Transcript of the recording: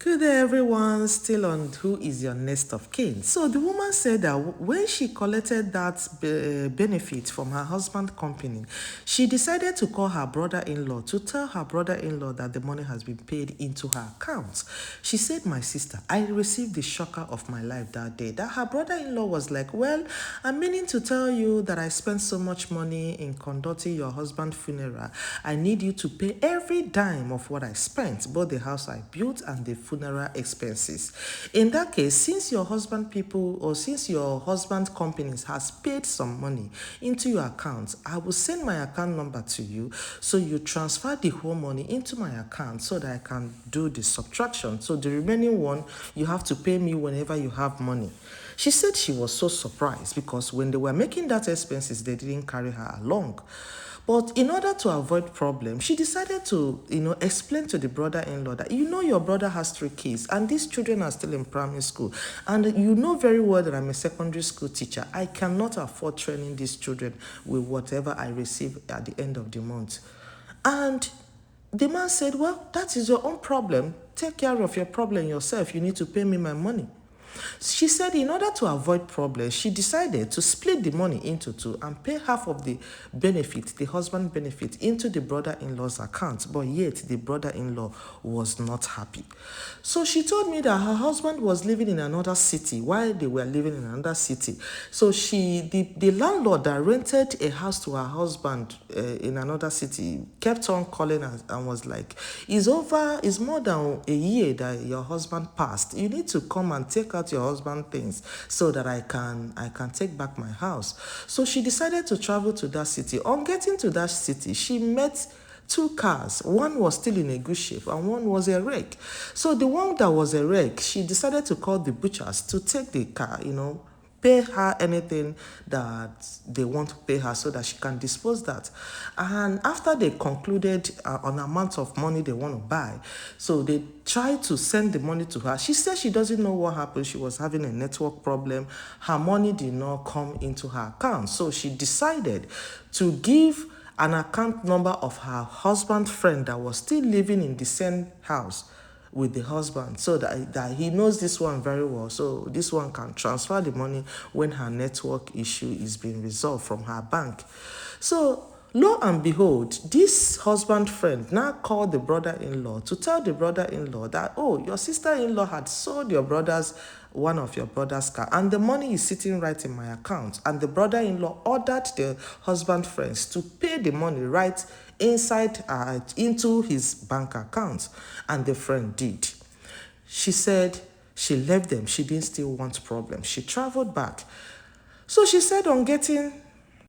Good day, everyone. Still on Who is Your Next of Kin. So the woman said that when she collected that benefit from her husband's company, she decided to call her brother-in-law to tell her brother-in-law that the money has been paid into her account. She said, "My sister, I received the shocker of my life that day." That her brother-in-law was like, "Well, I'm meaning to tell you that I spent so much money in conducting your husband's funeral. I need you to pay every dime of what I spent, both the house I built and the funeral expenses. In that case, since your husband people or since your husband companies has paid some money into your account, I will send my account number to you so you transfer the whole money into my account so that I can do the subtraction. So the remaining one, you have to pay me whenever you have money." She said she was so surprised because when they were making that expenses, they didn't carry her along. But in order to avoid problems, she decided to, explain to the brother-in-law that, your brother has 3 kids and these children are still in primary school. And you know very well that I'm a secondary school teacher. I cannot afford training these children with whatever I receive at the end of the month. And the man said, "Well, that is your own problem. Take care of your problem yourself. You need to pay me my money." She said in order to avoid problems, she decided to split the money into two and pay half of the benefit, the husband benefit, into the brother-in-law's account. But yet the brother-in-law was not happy. So she told me that her husband was living in another city while they were living in another city. So the landlord that rented a house to her husband in another city kept on calling her and was like, it's more than a year that your husband passed. You need to come and take out your husband things so that I can take back my house." So she decided to travel to that city. On getting to that city, she met 2 cars. One was still in a good shape and one was a wreck. So the one that was a wreck, she decided to call the butchers to take the car, pay her anything that they want to pay her so that she can dispose that. And after they concluded on amount of money they want to buy, so they tried to send the money to her. She said she doesn't know what happened. She was having a network problem. Her money did not come into her account. So she decided to give an account number of her husband's friend that was still living in the same house with the husband, so that he knows this one very well, so this one can transfer the money when her network issue is being resolved from her bank. So lo and behold, this husband friend now called the brother-in-law to tell the brother-in-law that, "Oh, your sister-in-law had sold one of your brother's car and the money is sitting right in my account." And the brother-in-law ordered the husband friends to pay the money right inside into his bank account, and the friend did. She said she left them. She didn't still want problems. She traveled back. So she said on getting